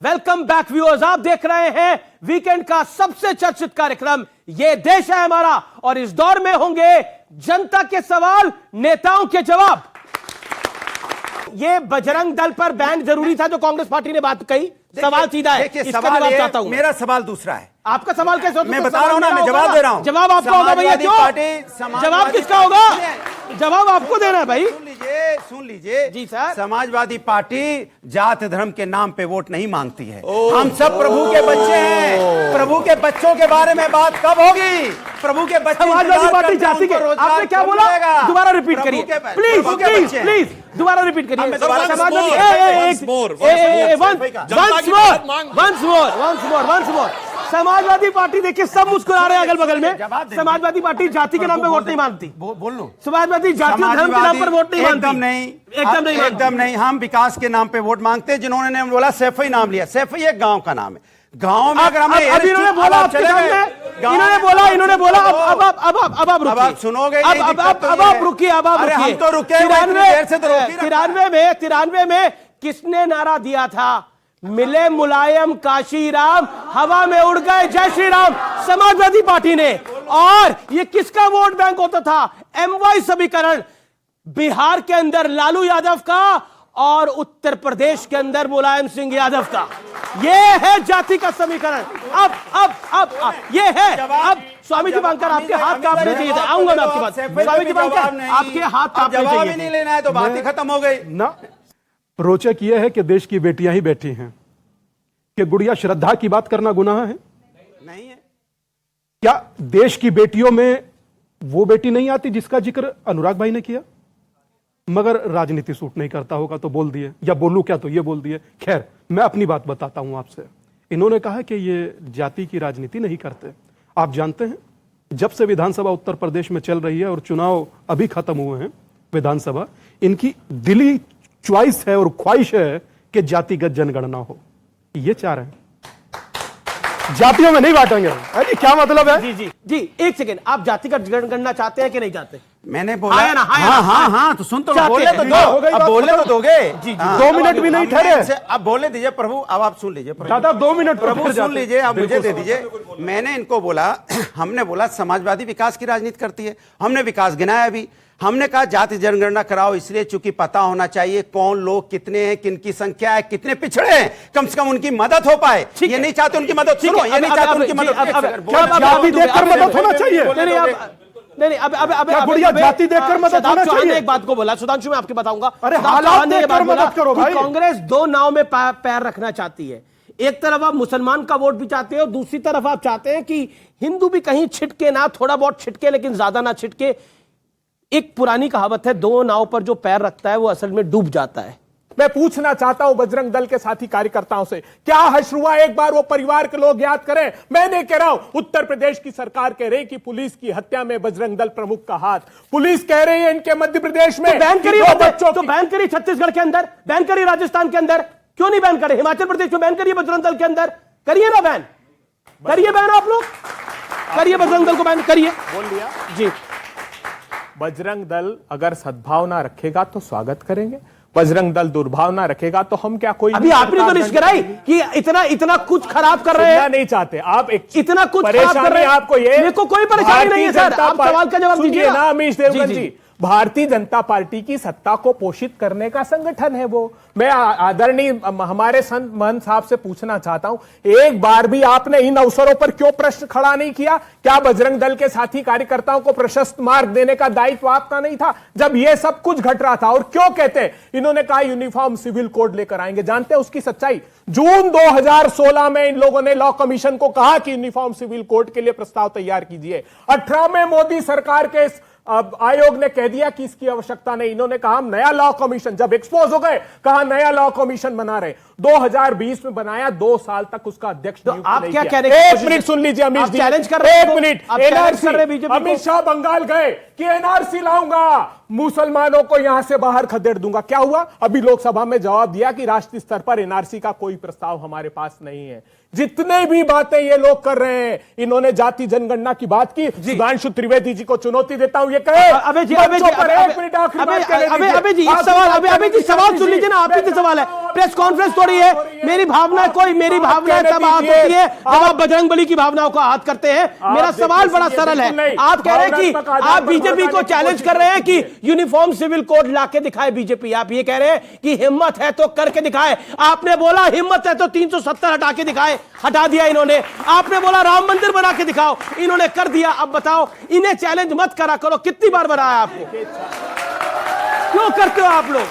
Welcome back viewers, आप देख रहे हैं वीकेंड का सबसे चर्चित कार्यक्रम ये देश है हमारा, और इस दौर में होंगे जनता के सवाल, नेताओं के जवाब। ये बजरंग दल पर बैन जरूरी था जो कांग्रेस पार्टी ने बात कही। सवाल सीधा है, इसका जवाब चाहता हूं। मेरा सवाल दूसरा है। आपका सवाल कैसे होता है? मैं बता रहा हूं ना, मैं जवाब दे रहा हूं। जवाब आपका होगा भैया, क्यों? जवाब किसका होगा? जवाब आपको देना है भाई। सुन लीजिए जी सर। समाजवादी पार्टी जात धर्म के नाम पे वोट नहीं मांगती है। हम सब प्रभु के बच्चे हैं। प्रभु के बच्चों के बारे में बात कब होगी? प्रभु के बच्चे समाजवादी पार्टी जाति के, आपने क्या बोला? दोबारा रिपीट करिए प्लीज प्लीज प्लीज, दोबारा रिपीट करिए। समाजवादी पार्टी देखिए सब मुस्कुरा रहे हैं अगल बगल में। समाजवादी पार्टी जाति के नाम पे वोट नहीं मानती। बोल लो। समाजवादी जाति धर्म के नाम पर वोट नहीं मानती। एकदम नहीं। हम विकास के नाम पे वोट मांगते हैं। जिन्होंने बोला सैफई नाम लिया, सैफई एक गांव का नाम है। गांव में अगर हमें इन्होंने बोला आपके सामने, इन्होंने बोला अब आप सुनोगे? अब आप रुकिए, अब आप रुकिए। हम तो रुके 93 में किसने नारा दिया था? मिले मुलायम काशी राम, हवा में उड़ गए जय श्री राम। समाजवादी पार्टी ने। और ये किसका वोट बैंक होता था? MY समीकरण। बिहार के अंदर लालू यादव का और उत्तर प्रदेश के अंदर मुलायम सिंह यादव का। ये है जाति का समीकरण। अब ये है। अब स्वामी जी बांकर आपके हाथ कांपने चाहिए थे। आऊंगा मैं आपके पास। स्वामी जी बांकर आपके हाथ कांपने चाहिए। जवाब ही नहीं लेना है तो बात ही खत्म हो गई ना। रोचक यह है कि देश की बेटियां ही बैठी हैं। कि गुड़िया श्रद्धा की बात करना गुनाह है? नहीं है। क्या देश की बेटियों में वो बेटी नहीं आती जिसका जिक्र अनुराग भाई ने किया? मगर राजनीति सूट नहीं करता होगा तो बोल दिए, या बोलूं क्या तो ये बोल दिए। खैर, मैं अपनी बात बताता हूं आपसे। इन्होंने कहा कि ये जाति की राजनीति नहीं करते। आप जानते हैं, जब से विधानसभा उत्तर प्रदेश में चल रही है और चुनाव अभी खत्म हुए हैं विधानसभा, इनकी दिली च्वाइस है और ख्वाहिश है कि जातिगत जनगणना हो। ये चाह रहे हैं, जातियों में नहीं बांटेंगे। अरे क्या मतलब है? जी एक सेकेंड, आप जातिगत जनगणना चाहते हैं कि नहीं चाहते? मैंने बोला हाँ, तो सुन तो बोलने तो दो। अब बोलने तो दोगे? जी 2 मिनट भी नहीं ठहरे। अब बोलने दीजिए प्रभु। अब आप सुन लीजिए दादा, 2 मिनट प्रभु सुन लीजिए। आप मुझे दे दीजिए। मैंने इनको बोला, हमने बोला समाजवादी विकास की राजनीति करती है। हमने विकास गिनाया भी। हमने कहा जाति जनगणना कराओ इसलिए चूंकि पता होना चाहिए कौन लोग कितने हैं, किनकी संख्या है, कितने पिछड़े हैं, कम से कम उनकी मदद हो पाए। ये नहीं चाहते उनकी मदद। सुनो, ये नहीं चाहते उनकी मदद। जाति देखकर मदद होना चाहिए। नहीं, अब गुड़िया जाति देखकर मदद होना चाहिए। एक बात को बोला सुधांशु, मैं आपको बताऊंगा। अरे हालात देखकर मदद करो भाई। कांग्रेस दो नाव में पैर रखना चाहती है। एक तरफ आप मुसलमान का वोट भी चाहते हो, दूसरी तरफ आप चाहते हैं कि हिंदू भी कहीं छिटके ना, थोड़ा बहुत छिटके लेकिन ज्यादा ना छिटके। एक पुरानी कहावत है, दो नाव पर जो पैर रखता है वो असल में डूब जाता है। मैं पूछना चाहता हूं बजरंग दल के साथी कार्यकर्ताओं से, क्या हश्रुआ एक बार वो परिवार के लोग याद करें। मैं नहीं कह रहा हूं, उत्तर प्रदेश की सरकार कह रही कि पुलिस की हत्या में बजरंग दल प्रमुख का हाथ। पुलिस कह रही है इनके मध्य प्रदेश में बैन करिए, तो बैन करिए छत्तीसगढ़ के अंदर, बैन करिए राजस्थान के अंदर, क्यों नहीं बैन करे? हिमाचल प्रदेश में बैन करिए बजरंग दल के अंदर, करिए ना बैन, करिए बैन। आप लोग करिए, बजरंग दल को बैन करिए। बोल दिया जी। बजरंग दल अगर सद्भावना रखेगा तो स्वागत करेंगे, बजरंग दल दुर्भावना रखेगा तो हम क्या कोई अभी आपने तो लिस्ट कराई कि इतना कुछ खराब कर रहे हैं। नहीं चाहते आप एक इतना कुछ खराब कर रहे हैं। आपको ये मेरे को कोई परेशानी नहीं है सर, आप सवाल का जवाब दीजिए ना। अमीश देवगन जी, भारतीय जनता पार्टी की सत्ता को पोषित करने का संगठन है वो। मैं आदरणीय हमारे संत महंत साहब से पूछना चाहता हूं, एक बार भी आपने इन अवसरों पर क्यों प्रश्न खड़ा नहीं किया? क्या बजरंग दल के साथी कार्यकर्ताओं को प्रशस्त मार्ग देने का दायित्व आपका नहीं था जब यह सब कुछ घट रहा था? और क्यों कहते इन्होंने कहा यूनिफॉर्म सिविल कोड लेकर आएंगे? जानते हैं उसकी सच्चाई? जून 2016 में इन लोगों ने लॉ कमीशन को कहा कि यूनिफॉर्म सिविल कोड के लिए प्रस्ताव तैयार कीजिए। 18 में मोदी सरकार के अब आयोग ने कह दिया कि इसकी आवश्यकता नहीं। इन्होंने कहा हम नया लॉ कमीशन, जब एक्सपोज हो गए कहा नया लॉ कमीशन बना रहे। 2020 में बनाया, 2 साल तक उसका अध्यक्ष तो आप क्या कह रहे हैं? एक मिनट सुन लीजिए अमित जी, चैलेंज कर रहे हैं। एक मिनट। एनआरसी, अमित शाह बंगाल गए कि एनआरसी लाऊंगा, मुसलमानों को यहां से बाहर खदेड़ दूंगा। क्या हुआ? अभी लोकसभा में जवाब दिया कि राष्ट्रीय स्तर पर एनआरसी का कोई प्रस्ताव हमारे पास नहीं है। जितने भी बातें ये लोग कर रहे हैं, इन्होंने जाति जनगणना की बात की। सुधांशु त्रिवेदी जी को चुनौती देता हूं, ये कहे सवाल सुन लीजिए ना, आप ही सवाल है। प्रेस कॉन्फ्रेंस थोड़ी है। मेरी भावना कोई, मेरी भावना तब आहत होती है जब आप बजरंगबली की भावनाओं को आहत करते हैं। मेरा सवाल बड़ा सरल है, आप कह रहे हैं कि आप बीजेपी को चैलेंज कर रहे हैं कि यूनिफॉर्म सिविल कोड लाके दिखाए बीजेपी, आप ये कह रहे हैं कि हिम्मत है तो करके दिखाए। आपने बोला हिम्मत है तो 370 हटा के दिखाए, हटा दिया इन्होंने। आपने बोला राम मंदिर बना के दिखाओ, इन्होंने कर दिया। अब बताओ, इन्हें चैलेंज मत करा करो। कितनी बार बनाया आपको? क्यों करते हो आप लोग?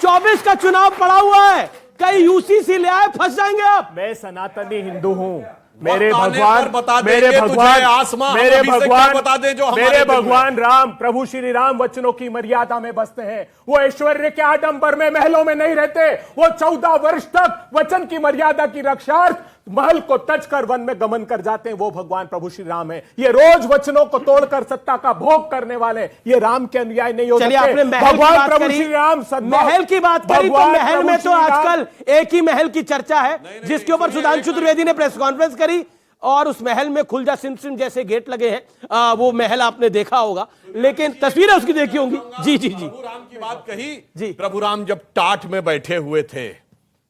24 का चुनाव पड़ा हुआ है, कई यूसीसी ले आए, फंस जाएंगे आप। मैं सनातनी हिंदू हूं। मेरे वक्त आने पर बता भगवान, देंगे मेरे तुझे भगवान, आसमां, मेरे हम अभी से क्या बता दें जो हमारे मेरे दिल में। भगवान राम, प्रभु श्री राम वचनों की मर्यादा में बसते हैं। वो ऐश्वर्य के आडंबर में, महलों में नहीं रहते। वो 14 वर्ष तक वचन की मर्यादा की रक्षार्थ महल को तज कर वन में गमन कर जाते हैं। वो भगवान प्रभु श्री राम है। ये रोज वचनों को तोड़कर सत्ता का भोग करने वाले, ये राम के अनुयायी नहीं हो सकते। आपने महल की भगवान बात प्रभु करी, श्री राम महल की बात करी, तो महल में तो आजकल एक ही महल की चर्चा है जिसके ऊपर सुधांशु त्रिवेदी ने प्रेस कॉन्फ्रेंस करी, और उस महल में खुलजा सिम सिम जैसे गेट लगे हैं। वो महल आपने देखा होगा, लेकिन तस्वीरें उसकी देखी होंगी। जी जी जी, प्रभु राम की बात कही जी। प्रभु राम जब टाट में बैठे हुए थे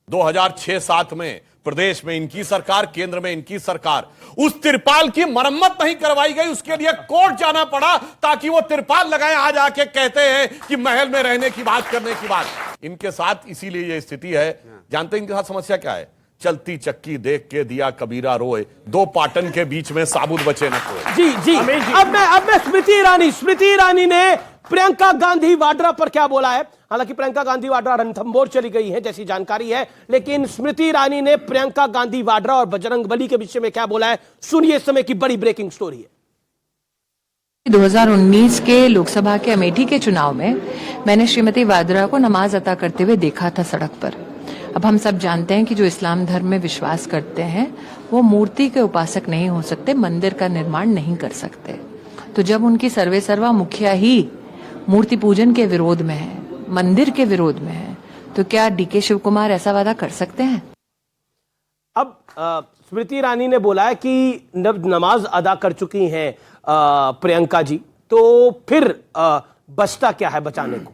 2006-7 में, प्रदेश में इनकी सरकार, केंद्र में इनकी सरकार, उस तिरपाल की मरम्मत नहीं करवाई गई। उसके लिए कोर्ट जाना पड़ा ताकि वो तिरपाल लगाए। आज आके कहते हैं कि महल में रहने की बात, करने की बात। इनके साथ इसीलिए ये स्थिति है। जानते हैं इनके साथ समस्या क्या है? चलती चक्की देख के दिया कबीरा रोए, दो पाटन के बीच में साबुत बचे न कोई। जी जी। अब मैं स्मृति ईरानी ने प्रियंका गांधी वाड्रा पर क्या बोला है। हालांकि प्रियंका गांधी वाड्रा रणथंभौर चली गई है जैसी जानकारी है, लेकिन स्मृति ईरानी ने प्रियंका गांधी वाड्रा और बजरंगबली के विषय में क्या बोला है, सुनिए। इस समय की बड़ी ब्रेकिंग स्टोरी है। 2019 के लोकसभा के अमेठी के चुनाव में मैंने श्रीमती वाड्रा को नमाज अता करते हुए देखा था सड़क पर। अब हम सब जानते हैं कि जो इस्लाम धर्म में विश्वास करते हैं वो मूर्ति के उपासक नहीं हो सकते, मंदिर का निर्माण नहीं कर सकते। तो जब उनकी सर्वे सर्वा मुखिया ही मूर्ति पूजन के विरोध में है, मंदिर के विरोध में है, तो क्या डीके शिव कुमार ऐसा वादा कर सकते हैं? अब स्मृति ईरानी ने बोला है कि नमाज अदा कर चुकी हैं प्रियंका जी, तो फिर बचता क्या है बचाने को?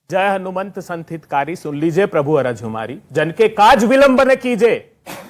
जय हनुमंत संत हितकारी, सुन लीजिए प्रभु अरज हमारी। जन के काज विलंब न कीजिए,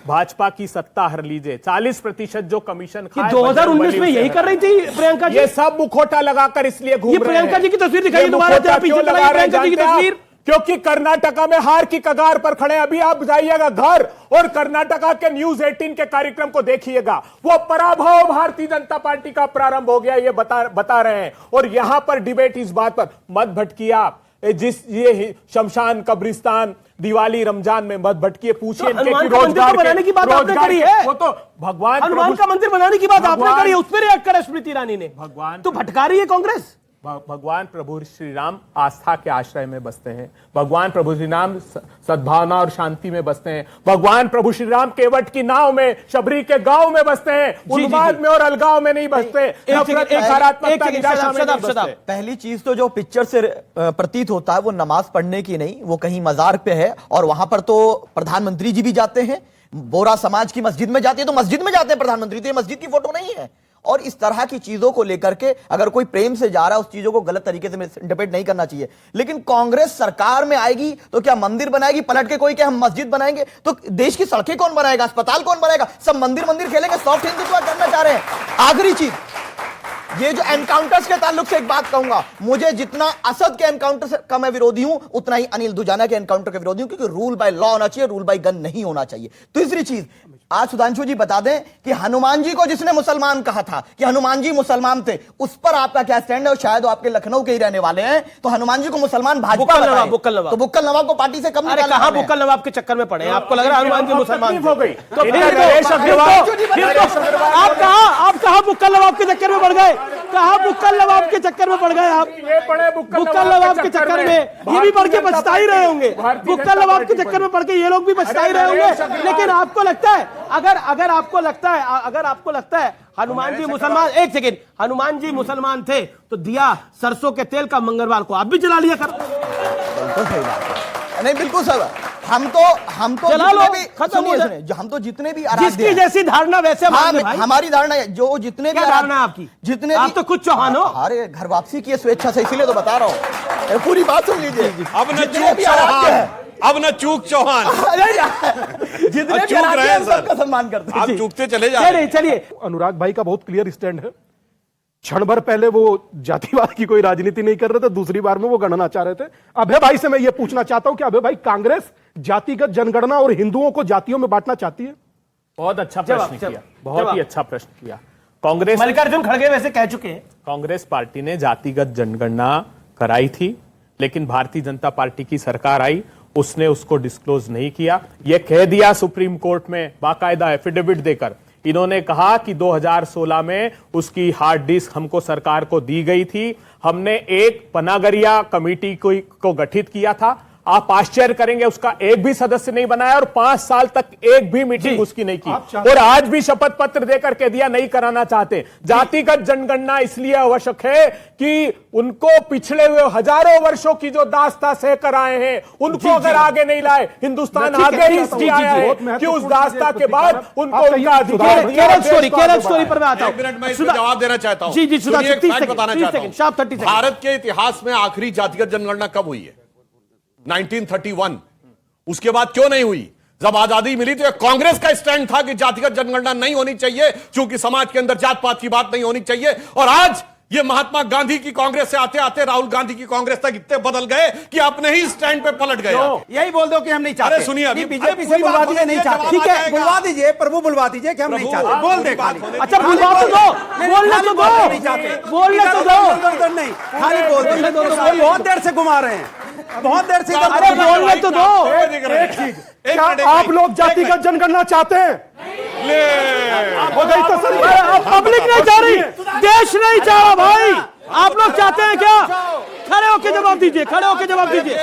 भाजपा की सत्ता हर लीजिए। 40% जो कमीशन खाए 2019 में यही कर रही थी प्रियंका जी। ये सब मुखौटा लगाकर इसलिए घूम रहे हैं। प्रियंका जी की तस्वीर दिखाइए दोबारा, पीछे चलाइए प्रियंका जी की तस्वीर। क्योंकि कर्नाटका में हार की कगार पर खड़े। अभी आप जाइएगा घर और कर्नाटका के न्यूज 18 के कार्यक्रम को देखिएगा। वो पराभव भारतीय जनता पार्टी का प्रारंभ हो गया, ये बता रहे हैं। और यहां पर डिबेट इस बात पर मत भटकिए आप। ये शमशान, कब्रिस्तान, दिवाली, रमजान में मत भटकिए। पूछिए तो रोजगार बनाने की बात आपने करी है। वो तो भगवान हनुमान का मंदिर बनाने की बात आपने करी है, उस पर रिएक्ट करा स्मृति ईरानी ने। भगवान तो भटका रही है कांग्रेस। भगवान प्रभु श्री राम आस्था के आश्रय में बसते हैं। भगवान प्रभु श्री राम सद्भावना और शांति में बसते हैं। भगवान प्रभु श्री राम केवट की नाव में, शबरी के गांव में बसते हैं। उन्माद में और अलगाव में नहीं बसते। पहली चीज तो जो पिक्चर से प्रतीत होता है वो नमाज पढ़ने की नहीं, वो कहीं मजार पे है। और वहां पर तो प्रधानमंत्री जी भी जाते हैं, बोरा समाज की मस्जिद में जाते हैं, तो मस्जिद में जाते हैं प्रधानमंत्री, तो ये मस्जिद की फोटो नहीं है। और इस तरह की चीजों को लेकर के अगर कोई प्रेम से जा रहा है, उस चीजों को गलत तरीके से इंटरप्रेट नहीं करना चाहिए। लेकिन कांग्रेस सरकार में आएगी तो क्या मंदिर बनाएगी पलट के कोई, क्या हम मस्जिद बनाएंगे? तो देश की सड़कें कौन बनाएगा, अस्पताल कौन बनाएगा? सब मंदिर खेलेंगे, सॉफ्ट हिंदुत्व करना चाह रहे हैं। आखिरी चीज, ये जो एनकाउंटर्स के ताल्लुक से एक बात कहूंगा, मुझे जितना असद के एनकाउंटर का मैं विरोधी हूं, उतना ही अनिल दुजाना के एनकाउंटर का विरोधी हूं, क्योंकि रूल बाय लॉ होना चाहिए, रूल बाय गन नहीं होना चाहिए। तीसरी चीज, आज सुधांशु जी बता दें कि हनुमान जी को जिसने मुसलमान कहा था कि हनुमान जी मुसलमान थे, उस पर आपका क्या स्टैंड है? और शायद वो आपके लखनऊ के ही रहने वाले हैं, तो हनुमान जी को मुसलमान भाजपा बताए, तो बुक्कल नवाब को पार्टी से कब निकाला? कहां बुक्कल नवाब के चक्कर में पड़े हैं? आपको लग रहा है हनुमान जी मुसलमान हो गई? तो आप कहां बुक्कल नवाब के चक्कर में पड़ गए? कहां बुक्कल नवाब के चक्कर में पड़ गए आप? बुक्कल नवाब के चक्कर में ये भी पढ़ के पछता ही रहे होंगे। बुक्कल नवाब के चक्कर में पढ़ के ये लोग भी पछता ही रहे होंगे। लेकिन आपको लगता है, अगर आपको लगता है हनुमान जी मुसलमान, एक सेकेंड, हनुमान जी मुसलमान थे तो दिया सरसों के तेल का मंगलवार को आप भी जला लिया कर। बिल्कुल सही बात है। नहीं, बिल्कुल सही। हम तो जला लो, खत्म हो जाए। हम तो जितने भी जिसकी जैसी धारणा वैसे हमारी धारणा है, जो जितने भी धारणा आपकी, जितने आप तो कुछ चौहान हो। अरे घर वापसी की स्वेच्छा से, इसीलिए तो बता रहा हूँ। पूरी बात सुन लीजिए। अब न चूक चौहान, अब न चूक चौहान, जितने भी चूक हराते रहे हैं हैं हम सर। सबका सम्मान करते हैं आप जी। चूकते चले जा रहे चलिए हैं। चलिए अनुराग भाई का बहुत क्लियर स्टैंड है। क्षण भर पहले वो जातिवाद की कोई राजनीति नहीं कर रहे थे, दूसरी बार में वो गणना चाह रहे थे। अभय भाई से मैं ये पूछना चाहता हूं कि अभय भाई, कांग्रेस जातिगत जनगणना और हिंदुओं को जातियों में बांटना चाहती है? बहुत अच्छा प्रश्न किया, बहुत ही अच्छा प्रश्न किया। कांग्रेस मल्लिकार्जुन खड़गे वैसे कह चुके हैं। कांग्रेस पार्टी ने जातिगत जनगणना कराई थी, लेकिन भारतीय जनता पार्टी की सरकार आई, उसने उसको डिस्क्लोज नहीं किया। यह कह दिया सुप्रीम कोर्ट में बाकायदा एफिडेविट देकर, इन्होंने कहा कि 2016 में उसकी हार्ड डिस्क हमको सरकार को दी गई थी, हमने एक पनागरिया कमेटी को गठित किया था, आप आश्चर्य करेंगे उसका एक भी सदस्य नहीं बनाया और 5 साल तक एक भी मीटिंग उसकी नहीं की, और आज भी शपथ पत्र देकर कह दिया नहीं कराना चाहते। जातिगत जनगणना इसलिए आवश्यक है कि उनको पिछले हुए हजारों वर्षों की जो दास्ता सह कर आए हैं, उनको अगर आगे नहीं लाए, हिंदुस्तान आगे ही इसलिए आया है कि उस दास्ता के बाद उनको उनका अधिकार दिया। केरल स्टोरी पर मैं आता हूं। एक मिनट में इसमें जवाब देना चाहता हूं। जी जी सुधा, सुनिए, एक 30 फैक्ट सेकंड, बताना 30 चाहता सेकंड, शार्प 30 हूं। सेकंड। भारत के इतिहास में आखिरी जातिगत जनगणना कब हुई है? 1931। उसके बाद क्यों नहीं हुई? जब आजादी मिली तो कांग्रेस का स्टैंड था कि जातिगत जनगणना नहीं होनी चाहिए, क्योंकि समाज के अंदर जात पात की बात नहीं होनी चाहिए। और आज ये महात्मा गांधी की कांग्रेस से आते आते राहुल गांधी की कांग्रेस तक इतने बदल गए कि अपने ही स्टैंड पे पलट गए। यही बोल दो कि हम नहीं चाहते। अरे सुनिए, अभी बीजेपी से पूरी बुलवा बात दीजिए, नहीं होने चाहते। दीजिए, ठीक है, जवाब आएगा। बुलवा दीजिए, प्रभु बुलवा दीजिए कि हम नहीं चाहते। बोल दे खाली। अच्छा बुलवा तो दो, बोलने तो दो, बोलने तो दो। इधर नहीं, खाली बोल दे। बहुत देर से घुमा रहे हैं, बहुत देर से इधर अरे बोलने तो दो। क्या आप लोग जातिगत जनगणना चाहते हैं? हो गई तसल्ली। अब पब्लिक नहीं चाह रही, देश नहीं चाह रहा भाई। आप लोग चाहते हैं क्या? खड़े होके जवाब दीजिए, खड़े होके जवाब दीजिए।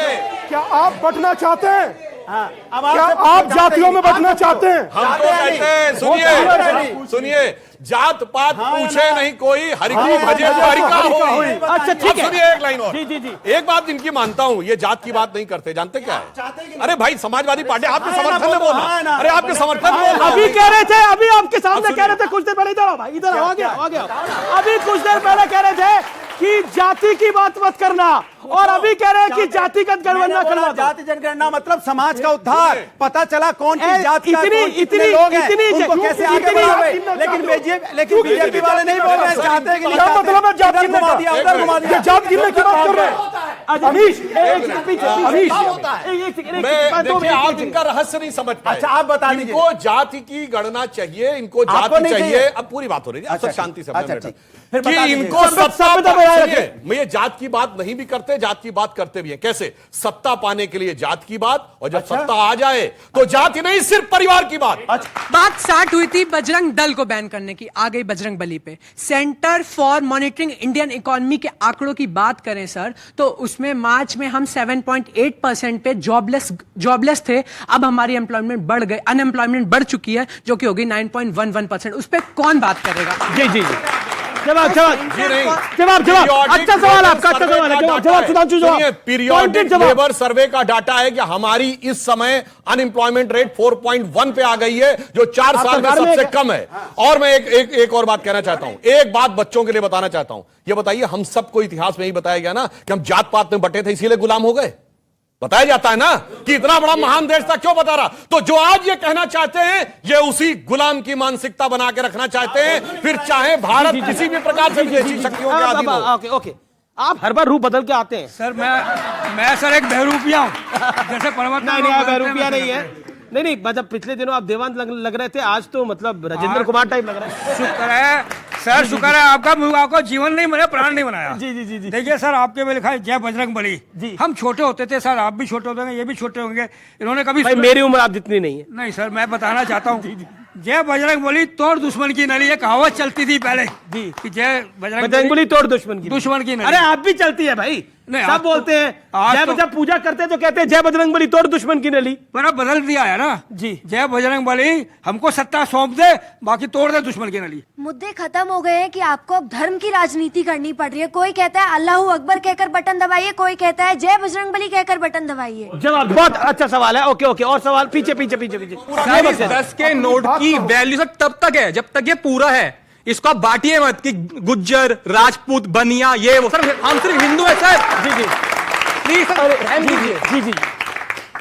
क्या आप बंटना चाहते हैं? अब क्या आप जातियों में बंटना चाहते हैं? हम तो कहते हैं, सुनिए सुनिए, जात पात पूछे नहीं कोई, हरिकी भजे हरिका होई। अच्छा ठीक अब है, सुनिए एक लाइन और। जी जी जी। एक बात इनकी मानता हूं, ये जात की बात नहीं करते, जानते क्या है? अरे भाई, समाजवादी पार्टी आपके समर्थन में बोलना, अरे आपके समर्थन में बोलना। अभी कह रहे थे, अभी आपके सामने कह रहे थे कुछ देर पहले, इधर आओ भाई, इधर आ गया आ गया। अभी कुछ देर पहले कह रहे थे कि जाति की बात मत करना, और अभी कह रहे हैं कि जातिगत जनगणना करवा दो। जाति जनगणना मतलब समाज का उद्धार, पता चला कौन किस जात का, इतनी- कौन कितने इतनी- लोग हैं, इतनी- उनको कैसे आगे इतनी- बढ़ावे। इतनी- लेकिन बीजेपी वाले नहीं बोल रहे हैं, चाहते हैं कि नहीं क्या चाहते। मतलब है जात इधर गिनने घुमा का? दिया, उधर घुमा दिया। ये जात गिनने की बात कर रहे हैं? अमीश, मैं देखिए, आप इनका रहस्य नहीं समझ पाए। अच्छा, आप बता दीजिए। इनको जाति की गणना चाहिए, इनको आपको जाति नहीं चाहिए। चाहिए? अब पूरी बात हो रही है, अच्छा, सब शांति से अच्छा, बैठो। ठीक। फिर कि बता दीजिए। इनको सभ्यता सत्ता बनाए सुनिए, रखें। मैं ये जात की बात नहीं भी करते, जात की बात करते भी हैं। कैसे? सत्ता पाने के लिए जात की बात, और जब सत्ता आ जाए तो जाति नहीं, सिर्फ परिवार की बात। बात स्टार्ट हुई थी बजरंग दल को बैन करने की, आ गई बजरंग बली पे। Centre for monitoring Indian economy के आंकड़ों की बात करें सर, तो उसमें मार्च में हम 7.8% पे जॉबलेस थे। अब हमारी एम्प्लॉयमेंट बढ़ गई, अनएम्प्लॉयमेंट बढ़ चुकी है, जो कि हो गई 9.11%। उस पर कौन बात करेगा? जी जी जी, जवाब जवाब जी नहीं। जवाब जवाब। अच्छा सवाल आपका, अच्छा सवाल है। जवाब सुधांशु, जवाब। पीरियोडिक लेबर सर्वे का डाटा है कि हमारी इस समय अनएम्प्लॉयमेंट रेट 4.1 पे आ गई है, जो 4 साल में सबसे कम है। और मैं एक और बात कहना चाहता हूं, एक बात बच्चों के लिए बताना चाहता हूं। ये बताइए, हम सबको इतिहास में ही बताया गया ना कि हम जात पात में बटे थे, इसीलिए गुलाम हो गए। बताया जाता है ना कि इतना बड़ा महान देश था, क्यों बता रहा? तो जो आज ये कहना चाहते हैं, ये उसी गुलाम की मानसिकता बना के रखना चाहते हैं, फिर चाहे भारत किसी भी प्रकार से विदेशी शक्तियों के अधीन हो। ओके ओके, आप हर बार रूप बदल के आते हैं। सर मैं सर एक बहरूपिया हूँ, जैसे परमात्मा नहीं आप बहरूपिया नहीं है। नहीं मतलब पिछले दिनों आप देवांत लग रहे थे, आज तो मतलब राजेंद्र कुमार टाइप लग रहा है। शुक्र है सर, शुक्र है आपका जीवन नहीं बनाया, प्राण नहीं बनाया। जी जी जी जी। देखिए सर, आपके में लिखा है जय बजरंग बली। जी। हम छोटे होते थे सर, आप भी छोटे होते होंगे, ये भी छोटे होंगे। इन्होंने कभी भाई मेरी उम्र आप जितनी नहीं है। नहीं सर, मैं बताना चाहता हूँ, जय बजरंग बली तोड़ दुश्मन की नली, ये कहावत चलती थी पहले जी कि जय बजरंग बली तोड़ दुश्मन की नली। अरे आप भी चलती है भाई, नहीं, सब आज बोलते हैं। आज जब तो- जब पूजा करते हैं तो कहते हैं जय बजरंग बली तोड़ दुश्मन की नली। पर अब बदल दिया है ना जी। जय बजरंग बली, हमको सत्ता सौंप दे, बाकी तोड़ दे दुश्मन की नली। मुद्दे खत्म हो गए हैं कि आपको अब धर्म की राजनीति करनी पड़ रही है। कोई कहता है अल्लाहू अकबर कहकर बटन दबाइए, कोई कहता है जय बजरंग बली कहकर बटन दबाइए। जवाब बहुत अच्छा सवाल है। ओके ओके, और सवाल पीछे पीछे पीछे पीछे। 10 के नोट की वैल्यू सर तब तक है जब तक ये पूरा है। इसको आप बांटिए मत कि गुज्जर, राजपूत, बनिया, ये वो। सर हम सिर्फ हिंदू है सर। जी जी प्लीज सर, जी जी जी।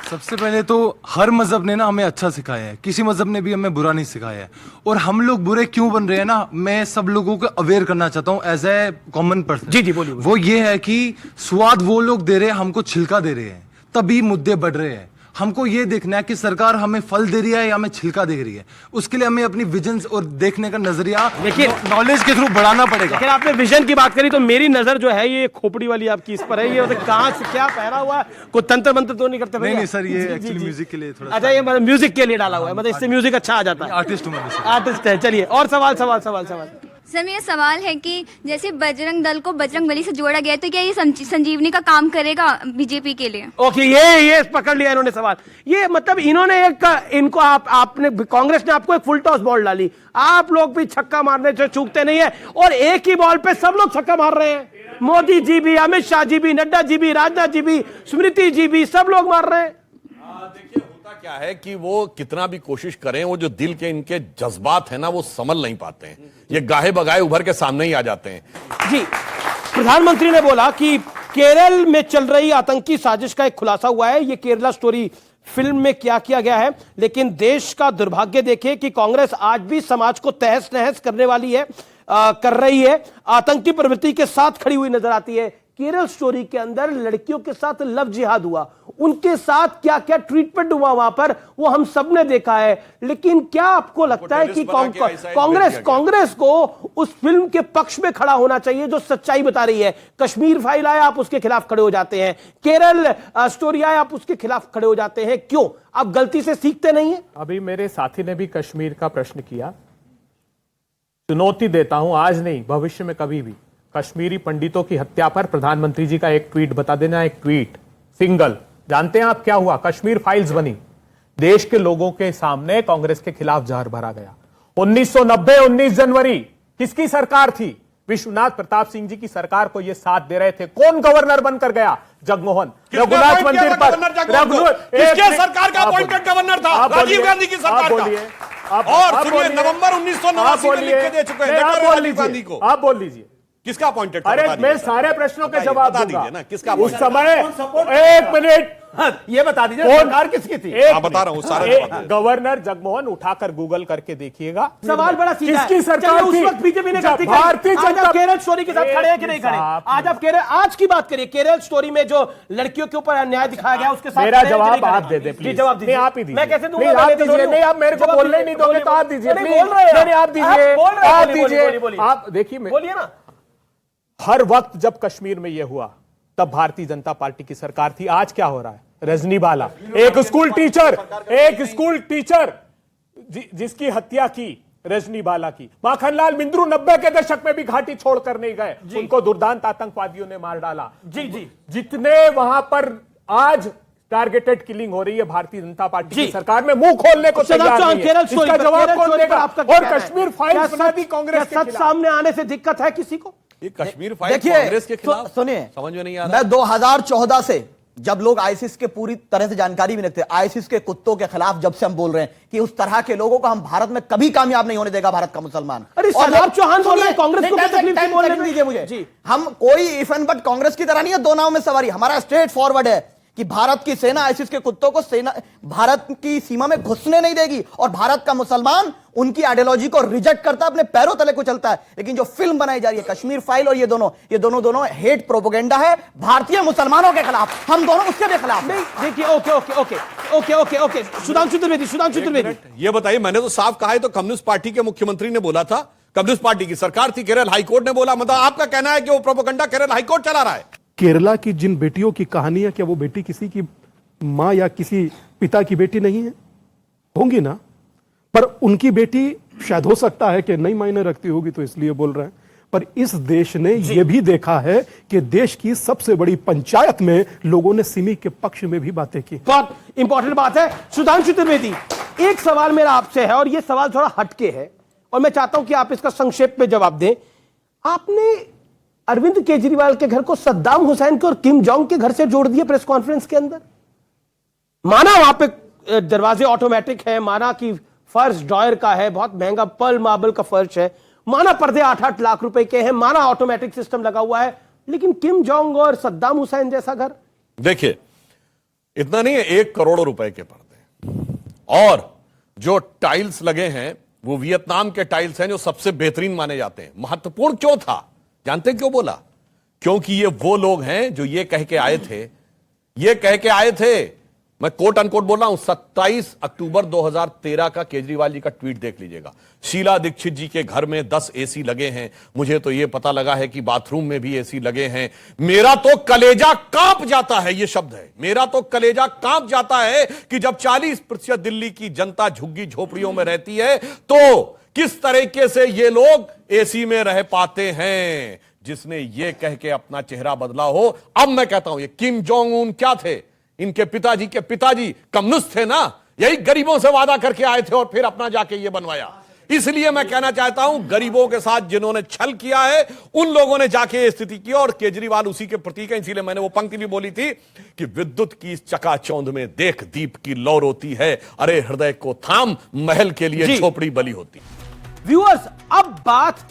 सबसे पहले तो हर मजहब ने ना हमें अच्छा सिखाया है, किसी मजहब ने भी हमें बुरा नहीं सिखाया है। और हम लोग बुरे क्यों बन रहे हैं ना, मैं सब लोगों को अवेयर करना चाहता हूँ एज ए कॉमन पर्सन। जी बोलिए। वो ये है कि स्वाद वो लोग दे रहे हैं, हमको छिलका दे रहे हैं, तभी मुद्दे बढ़ रहे हैं। हमको ये देखना है कि सरकार हमें फल दे रही है या हमें छिलका दे रही है। उसके लिए हमें अपनी विजन और देखने का नजरिया देखिए नॉलेज के थ्रू बढ़ाना पड़ेगा। लेकिन आपने विजन की बात करी तो मेरी नजर जो है ये खोपड़ी वाली आपकी इस पर है। ये मतलब कहां से क्या पहना हुआ है, कोई तंत्र मंत्र तो नहीं करते? नहीं सर, ये एक्चुअली म्यूजिक के लिए थोड़ा। अच्छा, ये मतलब म्यूजिक के लिए डाला हुआ है, मतलब इससे म्यूजिक अच्छा आ जाता है। आर्टिस्ट हूँ, आर्टिस्ट है। चलिए और सवाल। सर मेरा सवाल है कि जैसे बजरंग दल को बजरंग बली से जोड़ा गया है, तो क्या ये संजीवनी का काम करेगा बीजेपी के लिए? ओके, ये पकड़ लिया इन्होंने सवाल। ये मतलब इन्होंने इनको आपने कांग्रेस ने आपको एक फुल टॉस बॉल डाली, आप लोग भी छक्का मारने से चूकते नहीं है, और एक ही बॉल पे सब लोग छक्का मार रहे हैं। मोदी जी भी, अमित शाह जी भी, नड्डा जी भी, राजनाथ जी भी, स्मृति जी भी, सब लोग मार रहे हैं। देखिए होता क्या है कि वो कितना भी कोशिश करें, वो जो दिल के इनके जज्बात है ना, वो संभल नहीं पाते हैं। ये गाहे बगाए उभर के सामने ही आ जाते हैं। जी, प्रधानमंत्री ने बोला कि केरल में चल रही आतंकी साजिश का एक खुलासा हुआ है। ये केरला स्टोरी फिल्म में क्या किया गया है, लेकिन देश का दुर्भाग्य देखिए कि कांग्रेस आज भी समाज को तहस नहस करने वाली है, कर रही है, आतंकी प्रवृत्ति के साथ खड़ी हुई नजर आती है। केरल स्टोरी के अंदर लड़कियों के साथ लव जिहाद हुआ, उनके साथ क्या क्या ट्रीटमेंट हुआ वहां पर, वो हम सब ने देखा है। लेकिन क्या आपको लगता है कि कांग्रेस को उस फिल्म के पक्ष में खड़ा होना चाहिए जो सच्चाई बता रही है? कश्मीर फाइल आया, आप उसके खिलाफ खड़े हो जाते हैं, केरल स्टोरी आया, आप उसके खिलाफ खड़े हो जाते हैं। क्यों? आप गलती से सीखते नहीं है? अभी मेरे साथी ने भी कश्मीर का प्रश्न किया। चुनौती देता हूं, आज नहीं भविष्य में कभी भी कश्मीरी पंडितों की हत्या पर प्रधानमंत्री जी का एक ट्वीट बता देना, एक ट्वीट सिंगल। जानते हैं आप क्या हुआ? कश्मीर फाइल्स बनी, देश के लोगों के सामने कांग्रेस के खिलाफ जहर भरा गया। 1990 19 जनवरी किसकी सरकार थी? विश्वनाथ प्रताप सिंह जी की सरकार को ये साथ दे रहे थे। कौन गवर्नर बनकर गया? जगमोहन। रघुनाथ मंदिर पर किसके सरकार का अपॉइंटेड गवर्नर था? राजीव गांधी की सरकार का। और सुनिए, नवंबर 1989 में लिख के दे चुके हैं राजीव गांधी को। आप बोल लीजिए किसका अपॉइंटेड? अरे मैं सारे प्रश्नों के जवाब बता दीजिए ना, किसका उस समय। एक मिनट, ये बता दीजिए सरकार किसकी थी? बता रहा हूं सारा। गवर्नर जगमोहन, उठाकर गूगल करके देखिएगा। सवाल बड़ा सीधा है। किसकी सरकार उस थी? वक्त बीजेपी ने गलती भारतीय करी। आज जनता आप केरल स्टोरी के साथ खड़े हैं कि नहीं खड़े? आज आप केरल, आज की बात करिए, केरल स्टोरी में जो लड़कियों के ऊपर अन्याय दिखाया गया उसके साथ मेरा जवाब आप दे दे प्लीज। जवाब दीजिए। आप ही दीजिए। मैं कैसे दूंगा? आप दीजिए। नहीं, आप मेरे को बोलने नहीं दोगे तो आप दीजिए। बोल रहे हैं आप दीजिए, आप दीजिए। आप देखिए, बोलिए ना। हर वक्त जब कश्मीर में यह हुआ तब भारतीय जनता पार्टी की सरकार थी। आज क्या हो रहा है? रजनी बाला, एक स्कूल टीचर जिसकी हत्या की रजनी बाला की। माखनलाल मिंद्रू 90 के दशक में भी घाटी छोड़कर नहीं गए, उनको दुर्दांत आतंकवादियों ने मार डाला। जी जितने वहां पर आज टारगेटेड किलिंग हो रही है, भारतीय जनता पार्टी की सरकार में मुंह खोलने को तैयार नहीं है। इसका जवाब कौन देगा? और कश्मीर फाइल्स बना दी कांग्रेस के खिलाफ। सामने आने से दिक्कत है किसी को? ये कश्मीर फाइल कांग्रेस के खिलाफ, सुनिए, समझ में नहीं आ रहा। मैं 2014 से, जब लोग आईसिस के पूरी तरह से जानकारी भी नहीं रखते, आईसिस के कुत्तों के खिलाफ जब से हम बोल रहे हैं कि उस तरह के लोगों को हम भारत में कभी कामयाब नहीं होने देगा भारत का मुसलमान। अरे शादाब चौहान बोल रहे हैं कांग्रेस को तकलीफ की बोलने दीजिए मुझे। हम कोई इफ एंड बट कांग्रेस की तरह नहीं है दो नाव में सवारी। हमारा स्ट्रेट फॉरवर्ड है कि भारत की सेना आईसिस के कुत्तों को भारत की सीमा में घुसने नहीं देगी, और भारत का मुसलमान उनकी आइडियोलॉजी को रिजेक्ट करता है, अपने पैरों तले को चलता है। लेकिन जो फिल्म बनाई जा रही है कश्मीर फाइल, और ये दोनों हेट प्रोपेगेंडा है भारतीय मुसलमानों के खिलाफ। हम दोनों उसके भी खिलाफ नहीं। देखिए, ओके। सुधांशु त्रिवेदी, ये बताइए, मैंने तो साफ कहा है, तो कम्युनिस्ट पार्टी के मुख्यमंत्री ने बोला था, कम्युनिस्ट पार्टी की सरकार थी, केरल हाईकोर्ट ने बोला। मतलब आपका कहना है कि वो प्रोपेगेंडा केरल हाईकोर्ट चला रहा है? केरला की जिन बेटियों की कहानी है, क्या वो बेटी किसी की मां या किसी पिता की बेटी नहीं है? होंगी ना, पर उनकी बेटी शायद हो सकता है कि नई मायने रखती होगी, तो इसलिए बोल रहे हैं। पर इस देश ने यह भी देखा है कि देश की सबसे बड़ी पंचायत में लोगों ने सिमी के पक्ष में भी बातें की। बहुत इंपॉर्टेंट बात है। सुधांशु त्रिवेदी, एक सवाल मेरा आपसे है, और यह सवाल थोड़ा हटके है, और मैं चाहता हूं कि आप इसका संक्षेप में जवाब दें। आपने अरविंद केजरीवाल के घर को सद्दाम हुसैन के और किम जोंग के घर से जोड़ दिया प्रेस कॉन्फ्रेंस के अंदर। माना वहां पे दरवाजे ऑटोमेटिक है, माना कि फर्श ड्रॉयर का है, बहुत महंगा पर्ल मार्बल का फर्श है, माना पर्दे 8-8 लाख रुपए के हैं, माना ऑटोमेटिक सिस्टम लगा हुआ है, लेकिन किम जोंग और सद्दाम हुसैन जैसा घर? देखिए, इतना नहीं है, 1 करोड़ रुपए के पर्दे। और जो टाइल्स लगे हैं वो वियतनाम के टाइल्स हैं जो सबसे बेहतरीन माने जाते हैं। महत्वपूर्ण क्यों था जानते हैं क्यों बोला? क्योंकि ये वो लोग हैं जो ये कह के आए थे, मैं कोट अनकोट बोल रहा हूं, 27 अक्टूबर 2013 का केजरीवाल जी का ट्वीट देख लीजिएगा। शीला दीक्षित जी के घर में 10 एसी लगे हैं, मुझे तो यह पता लगा है कि बाथरूम में भी एसी लगे हैं। मेरा तो कलेजा कांप जाता है, यह शब्द है, मेरा तो कलेजा कांप जाता है कि जब 40% दिल्ली की जनता झुग्गी झोपड़ियों में रहती है तो किस तरीके से ये लोग एसी में रह पाते हैं। जिसने ये कह के अपना चेहरा बदला हो, अब मैं कहता हूं ये किम जोंग उन क्या थे? इनके पिताजी के पिताजी कम्युनिस्ट थे ना, यही गरीबों से वादा करके आए थे और फिर अपना जाके ये बनवाया। इसलिए मैं कहना चाहता हूं गरीबों के साथ जिन्होंने छल किया है उन लोगों ने जाके ये स्थिति की और केजरीवाल उसी के प्रतीक है। इसीलिए मैंने वो पंक्ति भी बोली थी कि विद्युत की इस चकाचौंध में देख दीप की लौ रोती है, अरे हृदय को थाम महल के लिए झोपड़ी बली होती। व्यूअर्स, अब बात